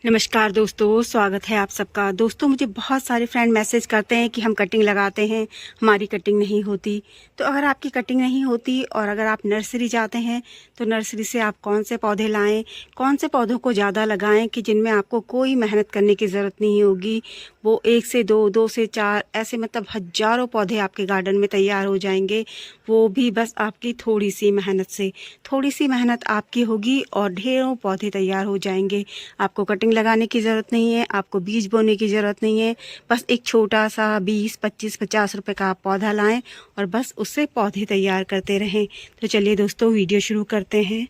नमस्कार दोस्तों, स्वागत है आप सबका। दोस्तों, मुझे बहुत सारे फ्रेंड मैसेज करते हैं कि हम कटिंग लगाते हैं, हमारी कटिंग नहीं होती। तो अगर आपकी कटिंग नहीं होती और अगर आप नर्सरी जाते हैं तो नर्सरी से आप कौन से पौधे लाएं, कौन से पौधों को ज़्यादा लगाएं कि जिनमें आपको कोई मेहनत करने की ज़रूरत नहीं होगी। वो 1 से 2, 2 से 4 ऐसे मतलब हज़ारों पौधे आपके गार्डन में तैयार हो जाएंगे। वो भी बस आपकी थोड़ी सी मेहनत से। थोड़ी सी मेहनत आपकी होगी और ढेरों पौधे तैयार हो जाएंगे। आपको कटिंग लगाने की ज़रूरत नहीं है, आपको बीज बोने की ज़रूरत नहीं है। बस एक छोटा सा 20, 25, 50 रुपए का आप पौधा लाएं और बस उससे पौधे तैयार करते रहें। तो चलिए दोस्तों, वीडियो शुरू करते हैं।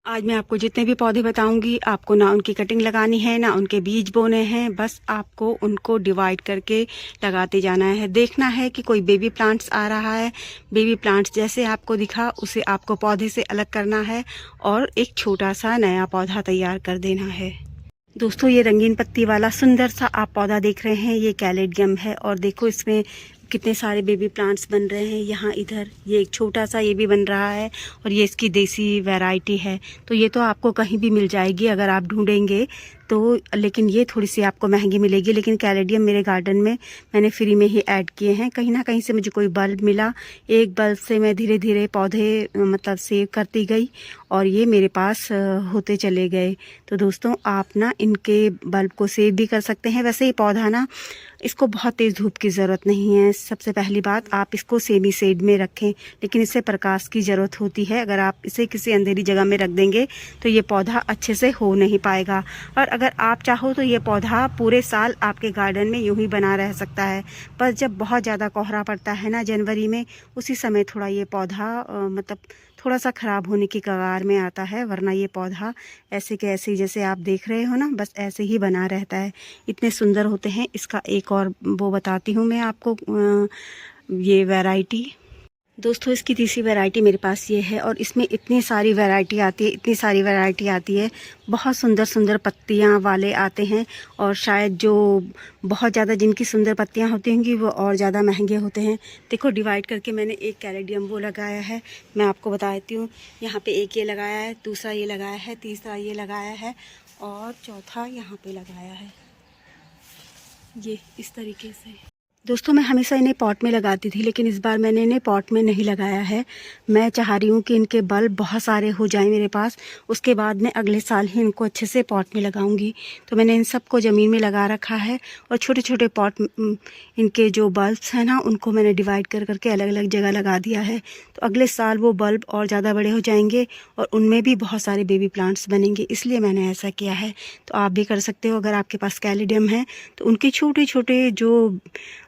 आज मैं आपको जितने भी पौधे बताऊंगी, आपको ना उनकी कटिंग लगानी है ना उनके बीज बोने हैं। बस आपको उनको डिवाइड करके लगाते जाना है। देखना है कि कोई बेबी प्लांट्स आ रहा है, बेबी प्लांट्स जैसे आपको दिखा उसे आपको पौधे से अलग करना है और एक छोटा सा नया पौधा तैयार कर देना है। दोस्तों, ये रंगीन पत्ती वाला सुंदर सा आप पौधा देख रहे हैं, ये कैलेडियम है। और देखो इसमें कितने सारे बेबी प्लांट्स बन रहे हैं। यहाँ इधर ये एक छोटा सा ये भी बन रहा है और ये इसकी देसी वैरायटी है। तो ये तो आपको कहीं भी मिल जाएगी अगर आप ढूंढेंगे तो, लेकिन ये थोड़ी सी आपको महंगी मिलेगी। लेकिन कैलेडियम मेरे गार्डन में मैंने फ्री में ही ऐड किए हैं। कहीं ना कहीं से मुझे कोई बल्ब मिला, एक बल्ब से मैं धीरे धीरे पौधे मतलब सेव करती गई और ये मेरे पास होते चले गए। तो दोस्तों, आप ना इनके बल्ब को सेव भी कर सकते हैं। वैसे ये पौधा ना, इसको बहुत तेज़ धूप की ज़रूरत नहीं है। सबसे पहली बात, आप इसको सेमी शेड में रखें, लेकिन इससे प्रकाश की ज़रूरत होती है। अगर आप इसे किसी अंधेरी जगह में रख देंगे तो ये पौधा अच्छे से हो नहीं पाएगा। और अगर आप चाहो तो ये पौधा पूरे साल आपके गार्डन में यूं ही बना रह सकता है। पर जब बहुत ज़्यादा कोहरा पड़ता है ना जनवरी में, उसी समय थोड़ा ये पौधा मतलब थोड़ा सा ख़राब होने की कगार में आता है। वरना ये पौधा ऐसे के ऐसे जैसे आप देख रहे हो ना, बस ऐसे ही बना रहता है। इतने सुंदर होते हैं। इसका एक और वो बताती हूँ मैं आपको, ये वैरायटी। दोस्तों, इसकी तीसरी वैरायटी मेरे पास ये है और इसमें इतनी सारी वैरायटी आती है, इतनी सारी वैरायटी आती है। बहुत सुंदर सुंदर पत्तियां वाले आते हैं और शायद जो बहुत ज़्यादा जिनकी सुंदर पत्तियां होती होंगी वो और ज़्यादा महंगे होते हैं। देखो, डिवाइड करके मैंने एक कैलेडियम वो लगाया है, मैं आपको बता देती हूँ। यहाँ पे एक ये लगाया है, दूसरा ये लगाया है, तीसरा ये लगाया है और चौथा यहाँ पे लगाया है, ये इस तरीके से। दोस्तों, मैं हमेशा इन्हें पॉट में लगाती थी, लेकिन इस बार मैंने इन्हें पॉट में नहीं लगाया है। मैं चाह रही हूँ कि इनके बल्ब बहुत सारे हो जाएं मेरे पास, उसके बाद मैं अगले साल ही इनको अच्छे से पॉट में लगाऊंगी। तो मैंने इन सबको ज़मीन में लगा रखा है और छोटे छोटे पॉट इनके जो बल्ब्स हैं ना, उनको मैंने डिवाइड कर करके अलग अलग जगह लगा दिया है। तो अगले साल वो बल्ब और ज़्यादा बड़े हो जाएंगे और उनमें भी बहुत सारे बेबी प्लांट्स बनेंगे, इसलिए मैंने ऐसा किया है। तो आप भी कर सकते हो। अगर आपके पास कैलेडियम है तो उनके छोटे छोटे जो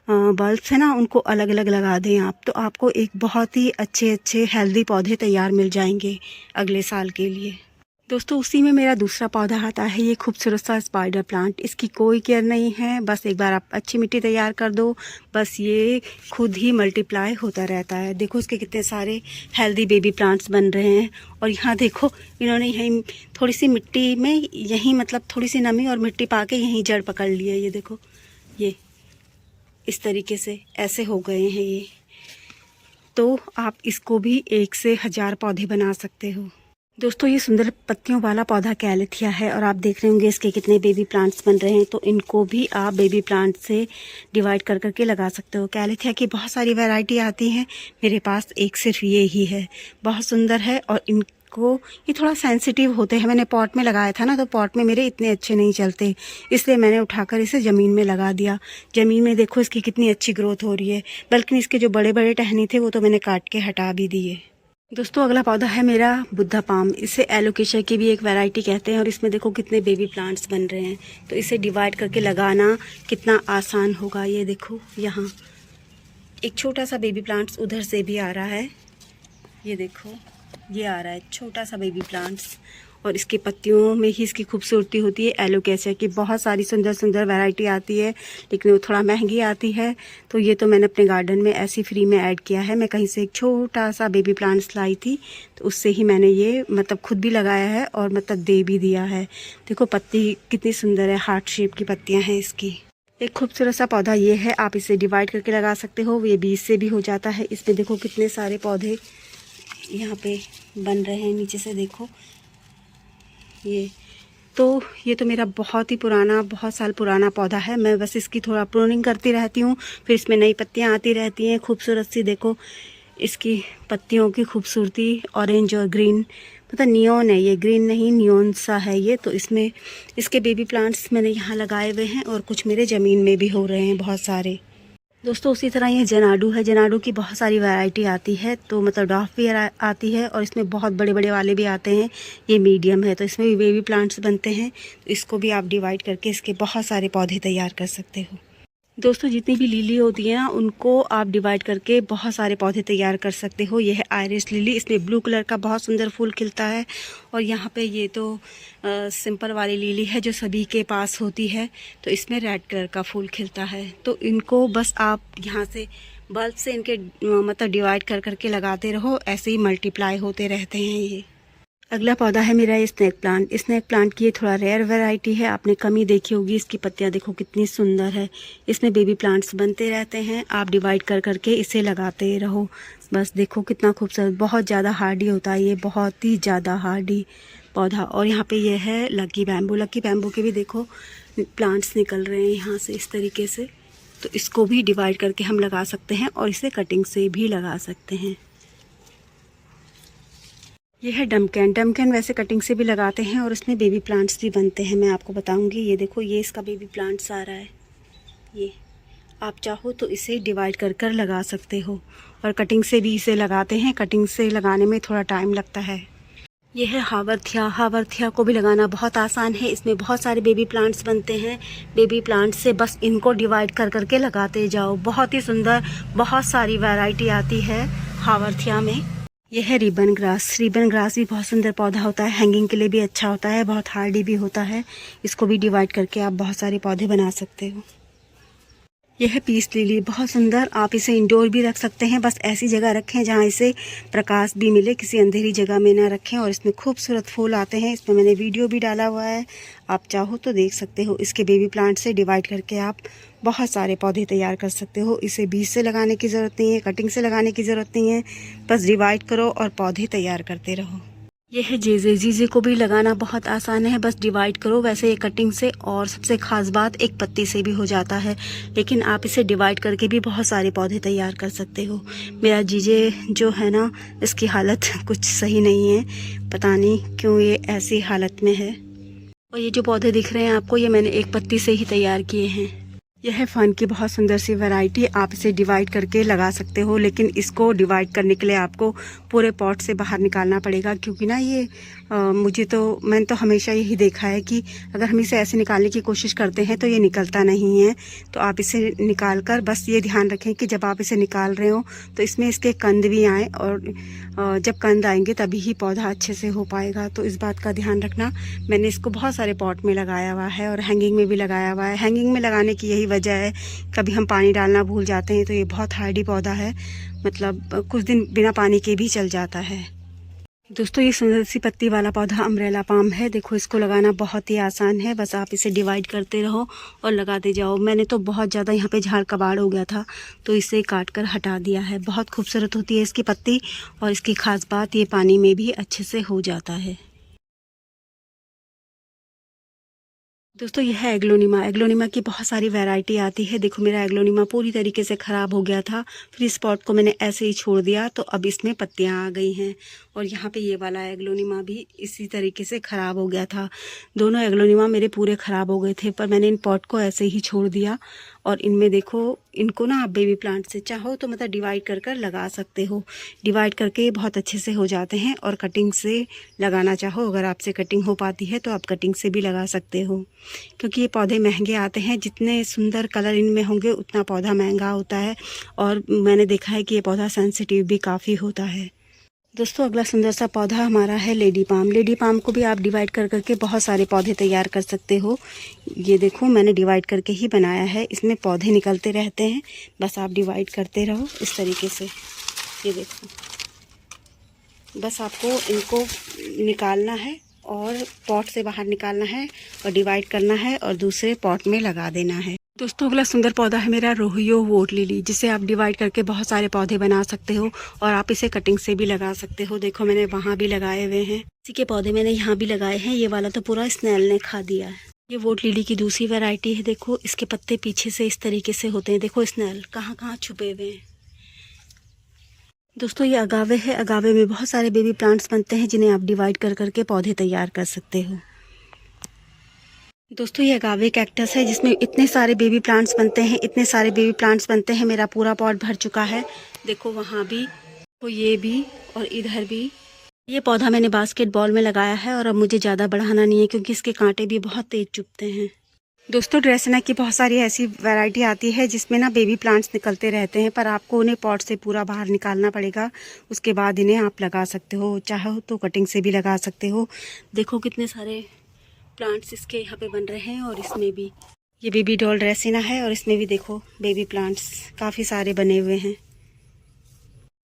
बल्ब्स है ना, उनको अलग अलग लगा दें आप, तो आपको एक बहुत ही अच्छे अच्छे हेल्दी पौधे तैयार मिल जाएंगे अगले साल के लिए। दोस्तों, उसी में मेरा दूसरा पौधा आता है, ये खूबसूरत सा स्पाइडर प्लांट। इसकी कोई केयर नहीं है, बस एक बार आप अच्छी मिट्टी तैयार कर दो, बस ये खुद ही मल्टीप्लाई होता रहता है। देखो इसके कितने सारे हेल्दी बेबी प्लांट्स बन रहे हैं। और यहाँ देखो, इन्होंने यहीं थोड़ी सी मिट्टी में, यहीं मतलब थोड़ी सी नमी और मिट्टी पा के यहीं जड़ पकड़ ली है। ये देखो, ये इस तरीके से ऐसे हो गए हैं ये। तो आप इसको भी 1 से 1000 पौधे बना सकते हो। दोस्तों, ये सुंदर पत्तियों वाला पौधा कैलेथिया है और आप देख रहे होंगे इसके कितने बेबी प्लांट्स बन रहे हैं। तो इनको भी आप बेबी प्लांट से डिवाइड कर करके लगा सकते हो। कैलेथिया की बहुत सारी वैरायटी आती हैं, मेरे पास एक सिर्फ ये ही है। बहुत सुंदर है और को ये थोड़ा सेंसिटिव होते हैं। मैंने पॉट में लगाया था ना, तो पॉट में मेरे इतने अच्छे नहीं चलते, इसलिए मैंने उठाकर इसे ज़मीन में लगा दिया। ज़मीन में देखो इसकी कितनी अच्छी ग्रोथ हो रही है। बल्कि इसके जो बड़े बड़े टहनी थे वो तो मैंने काट के हटा भी दिए। दोस्तों, अगला पौधा है मेरा बुद्धा पाम। इसे एलोकेशिया की भी एक वैरायटी कहते हैं और इसमें देखो कितने बेबी प्लांट्स बन रहे हैं। तो इसे डिवाइड करके लगाना कितना आसान होगा। ये देखो, यहाँ एक छोटा सा बेबी प्लांट्स उधर से भी आ रहा है। ये देखो, ये आ रहा है छोटा सा बेबी प्लांट्स और इसकी पत्तियों में ही इसकी खूबसूरती होती है। एलोकेशिया की बहुत सारी सुंदर सुंदर वैरायटी आती है, लेकिन वो थोड़ा महंगी आती है। तो ये तो मैंने अपने गार्डन में ऐसी फ्री में ऐड किया है। मैं कहीं से एक छोटा सा बेबी प्लांट्स लाई थी, तो उससे ही मैंने ये मतलब खुद भी लगाया है और मतलब दे भी दिया है। देखो पत्ती कितनी सुंदर है, हार्ट शेप की पत्तियाँ हैं इसकी। एक खूबसूरत सा पौधा ये है, आप इसे डिवाइड करके लगा सकते हो। ये बीज से भी हो जाता है। इसमें देखो कितने सारे पौधे यहाँ पे बन रहे हैं। नीचे से देखो, ये तो ये तो मेरा बहुत ही पुराना, बहुत साल पुराना पौधा है। मैं बस इसकी थोड़ा प्रूनिंग करती रहती हूँ, फिर इसमें नई पत्तियाँ आती रहती हैं खूबसूरत सी। देखो इसकी पत्तियों की खूबसूरती, ऑरेंज और ग्रीन, मतलब नियॉन है ये, ग्रीन नहीं नियॉन सा है ये। तो इसमें इसके बेबी प्लांट्स मैंने यहाँ लगाए हुए हैं और कुछ मेरे ज़मीन में भी हो रहे हैं बहुत सारे। दोस्तों उसी तरह ये जनाडू है। जनाडू की बहुत सारी वैरायटी आती है, तो मतलब डॉफ भी आती है और इसमें बहुत बड़े बड़े वाले भी आते हैं। ये मीडियम है, तो इसमें भी बेबी प्लांट्स बनते हैं। तो इसको भी आप डिवाइड करके इसके बहुत सारे पौधे तैयार कर सकते हो। दोस्तों जितनी भी लिली होती है ना, उनको आप डिवाइड करके बहुत सारे पौधे तैयार कर सकते हो। यह है आयरिस लिली, इसमें ब्लू कलर का बहुत सुंदर फूल खिलता है। और यहाँ पे ये तो सिंपल वाली लिली है जो सभी के पास होती है, तो इसमें रेड कलर का फूल खिलता है। तो इनको बस आप यहाँ से बल्ब से इनके मतलब डिवाइड कर करके लगाते रहो, ऐसे ही मल्टीप्लाई होते रहते हैं ये। अगला पौधा है मेरा स्नेक प्लांट। स्नेक प्लांट की ये थोड़ा रेयर वैरायटी है, आपने कम ही देखी होगी। इसकी पत्तियां देखो कितनी सुंदर है। इसमें बेबी प्लांट्स बनते रहते हैं, आप डिवाइड कर करके इसे लगाते रहो। बस देखो कितना खूबसूरत, बहुत ज़्यादा हार्डी होता है ये, बहुत ही ज़्यादा हार्डी पौधा। और यहाँ पे ये है लकी बैम्बू। लकी बैम्बू के भी देखो प्लांट्स निकल रहे हैं यहाँ से इस तरीके से। तो इसको भी डिवाइड करके हम लगा सकते हैं और इसे कटिंग से भी लगा सकते हैं। ये है डमकैन। डमकैन वैसे कटिंग से भी लगाते हैं और इसमें बेबी प्लांट्स भी बनते हैं, मैं आपको बताऊंगी। ये देखो ये इसका बेबी प्लांट्स आ रहा है। ये आप चाहो तो इसे डिवाइड कर कर लगा सकते हो और कटिंग से भी इसे लगाते हैं। कटिंग से लगाने में थोड़ा टाइम लगता है। ये है हावरथिया। हावरथिया को भी लगाना बहुत आसान है, इसमें बहुत सारे बेबी प्लांट्स बनते हैं। बेबी प्लांट्स से बस इनको डिवाइड कर करके लगाते जाओ। बहुत ही सुंदर, बहुत सारी वैरायटी आती है हावरथिया में। यह है रिबन ग्रास। रिबन ग्रास भी बहुत सुंदर पौधा होता है, हैंगिंग के लिए भी अच्छा होता है, बहुत हार्डी भी होता है। इसको भी डिवाइड करके आप बहुत सारे पौधे बना सकते हो। यह है पीस लिली, बहुत सुंदर। आप इसे इंडोर भी रख सकते हैं, बस ऐसी जगह रखें जहां इसे प्रकाश भी मिले, किसी अंधेरी जगह में ना रखें। और इसमें खूबसूरत फूल आते हैं, इसमें मैंने वीडियो भी डाला हुआ है, आप चाहो तो देख सकते हो। इसके बेबी प्लांट से डिवाइड करके आप बहुत सारे पौधे तैयार कर सकते हो। इसे बीज से लगाने की ज़रूरत नहीं है, कटिंग से लगाने की ज़रूरत नहीं है, बस डिवाइड करो और पौधे तैयार करते रहो। यह है जीजे। जीजे को भी लगाना बहुत आसान है, बस डिवाइड करो। वैसे ये कटिंग से और सबसे खास बात एक पत्ती से भी हो जाता है, लेकिन आप इसे डिवाइड करके भी बहुत सारे पौधे तैयार कर सकते हो। मेरा जीजे जो है ना, इसकी हालत कुछ सही नहीं है, पता नहीं क्यों ये ऐसी हालत में है। और ये जो पौधे दिख रहे हैं आपको, ये मैंने एक पत्ती से ही तैयार किए हैं। यह है फन की बहुत सुंदर सी वैरायटी। आप इसे डिवाइड करके लगा सकते हो, लेकिन इसको डिवाइड करने के लिए आपको पूरे पॉट से बाहर निकालना पड़ेगा, क्योंकि ना ये मैंने तो हमेशा यही देखा है कि अगर हम इसे ऐसे निकालने की कोशिश करते हैं तो ये निकलता नहीं है। तो आप इसे निकाल कर बस ये ध्यान रखें कि जब आप इसे निकाल रहे हो तो इसमें इसके कंद भी आए, और जब कंद आएंगे तभी ही पौधा अच्छे से हो पाएगा। तो इस बात का ध्यान रखना। मैंने इसको बहुत सारे पॉट में लगाया हुआ है और हैंगिंग में भी लगाया हुआ है। हैंगिंग में लगाने की यही वजह है, कभी हम पानी डालना भूल जाते हैं तो ये बहुत हार्डी पौधा है, मतलब कुछ दिन बिना पानी के भी चल जाता है। दोस्तों ये सुंदर सी पत्ती वाला पौधा अम्ब्रेला पाम है। देखो इसको लगाना बहुत ही आसान है, बस आप इसे डिवाइड करते रहो और लगाते जाओ। मैंने तो बहुत ज़्यादा यहाँ पे झाड़ कबाड़ हो गया था, तो इसे काट कर हटा दिया है। बहुत खूबसूरत होती है इसकी पत्ती, और इसकी खास बात ये पानी में भी अच्छे से हो जाता है। दोस्तों यह है एग्लोनिमा। एग्लोनिमा की बहुत सारी वैरायटी आती है। देखो मेरा एग्लोनिमा पूरी तरीके से ख़राब हो गया था, फिर इस पॉट को मैंने ऐसे ही छोड़ दिया, तो अब इसमें पत्तियां आ गई हैं। और यहाँ पे ये वाला एग्लोनिमा भी इसी तरीके से ख़राब हो गया था। दोनों एग्लोनिमा मेरे पूरे ख़राब हो गए थे, पर मैंने इन पॉट को ऐसे ही छोड़ दिया। और इनमें देखो, इनको ना आप बेबी प्लांट से चाहो तो मतलब डिवाइड कर कर लगा सकते हो। डिवाइड करके बहुत अच्छे से हो जाते हैं। और कटिंग से लगाना चाहो, अगर आपसे कटिंग हो पाती है तो आप कटिंग से भी लगा सकते हो, क्योंकि ये पौधे महंगे आते हैं। जितने सुंदर कलर इनमें होंगे उतना पौधा महंगा होता है। और मैंने देखा है कि ये पौधा सेंसिटिव भी काफ़ी होता है। दोस्तों अगला सुंदर सा पौधा हमारा है लेडी पाम। लेडी पाम को भी आप डिवाइड कर करके बहुत सारे पौधे तैयार कर सकते हो। ये देखो मैंने डिवाइड करके ही बनाया है, इसमें पौधे निकलते रहते हैं, बस आप डिवाइड करते रहो इस तरीके से। ये देखो, बस आपको इनको निकालना है और पॉट से बाहर निकालना है और डिवाइड करना है और दूसरे पॉट में लगा देना है। दोस्तों अगला सुंदर पौधा है मेरा रोहियो वोट लिली, जिसे आप डिवाइड करके बहुत सारे पौधे बना सकते हो और आप इसे कटिंग से भी लगा सकते हो। देखो मैंने वहाँ भी लगाए हुए हैं, इसी के पौधे मैंने यहाँ भी लगाए हैं। ये वाला तो पूरा स्नेल ने खा दिया है। ये वोट लिली की दूसरी वैरायटी है। देखो इसके पत्ते पीछे से इस तरीके से होते हैं। देखो स्नेल कहाँ कहाँ छुपे हुए हैं। दोस्तों ये अगावे है। अगावे में बहुत सारे बेबी प्लांट्स बनते हैं जिन्हें आप डिवाइड कर करके पौधे तैयार कर सकते हो। दोस्तों ये अगावे कैक्टस है जिसमें इतने सारे बेबी प्लांट्स बनते हैं, इतने सारे बेबी प्लांट्स बनते हैं। मेरा पूरा पॉट भर चुका है। देखो वहाँ भी, तो ये भी और इधर भी। ये पौधा मैंने बास्केटबॉल में लगाया है और अब मुझे ज़्यादा बढ़ाना नहीं है क्योंकि इसके कांटे भी बहुत तेज चुभते हैं। दोस्तों ड्रेसना की बहुत सारी ऐसी वैरायटी आती है जिसमें ना बेबी प्लांट्स निकलते रहते हैं, पर आपको उन्हें पॉट से पूरा बाहर निकालना पड़ेगा। उसके बाद इन्हें आप लगा सकते हो, चाहो तो कटिंग से भी लगा सकते हो। देखो कितने सारे प्लांट्स इसके यहाँ पे बन रहे हैं। और इसमें भी ये बेबी डॉल ड्रेसिना है और इसमें भी देखो बेबी प्लांट्स काफ़ी सारे बने हुए हैं।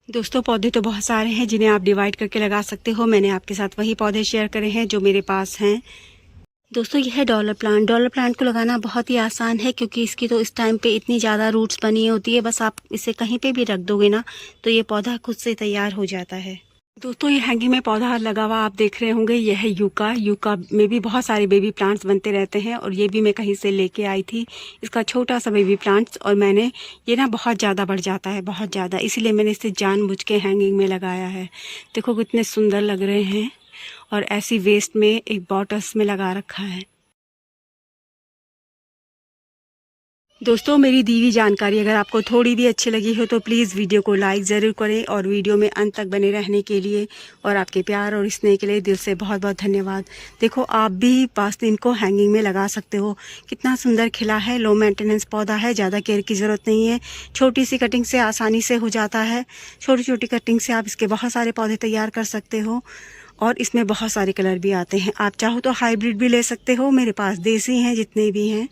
दोस्तों पौधे तो बहुत सारे हैं जिन्हें आप डिवाइड करके लगा सकते हो। मैंने आपके साथ वही पौधे शेयर करे हैं जो मेरे पास हैं। दोस्तों यह है डॉलर प्लांट। डॉलर प्लांट को लगाना बहुत ही आसान है क्योंकि इसकी तो इस टाइम पे इतनी ज़्यादा रूट्स बनी होती है, बस आप इसे कहीं पे भी रख दोगे ना तो ये पौधा खुद से तैयार हो जाता है। दोस्तों ये हैंगिंग में पौधा लगा हुआ आप देख रहे होंगे, यह है यूका। यूका में भी बहुत सारे बेबी प्लांट्स बनते रहते हैं और ये भी मैं कहीं से लेके आई थी। इसका छोटा सा बेबी प्लांट्स, और मैंने ये ना बहुत ज़्यादा बढ़ जाता है, बहुत ज़्यादा, इसीलिए मैंने इसे जानबूझ के हैंगिंग में लगाया है। देखो कितने सुंदर लग रहे हैं और ऐसी वेस्ट में एक बॉटल्स में लगा रखा है। दोस्तों मेरी दी हुई जानकारी अगर आपको थोड़ी भी अच्छी लगी हो तो प्लीज़ वीडियो को लाइक ज़रूर करें और वीडियो में अंत तक बने रहने के लिए और आपके प्यार और स्नेह के लिए दिल से बहुत बहुत धन्यवाद। देखो आप भी पास इनको हैंगिंग में लगा सकते हो। कितना सुंदर खिला है। लो मेंटेनेंस पौधा है, ज़्यादा केयर की ज़रूरत नहीं है। छोटी सी कटिंग से आसानी से हो जाता है। छोटी छोटी कटिंग से आप इसके बहुत सारे पौधे तैयार कर सकते हो और इसमें बहुत सारे कलर भी आते हैं। आप चाहो तो हाइब्रिड भी ले सकते हो, मेरे पास देसी हैं जितने भी हैं।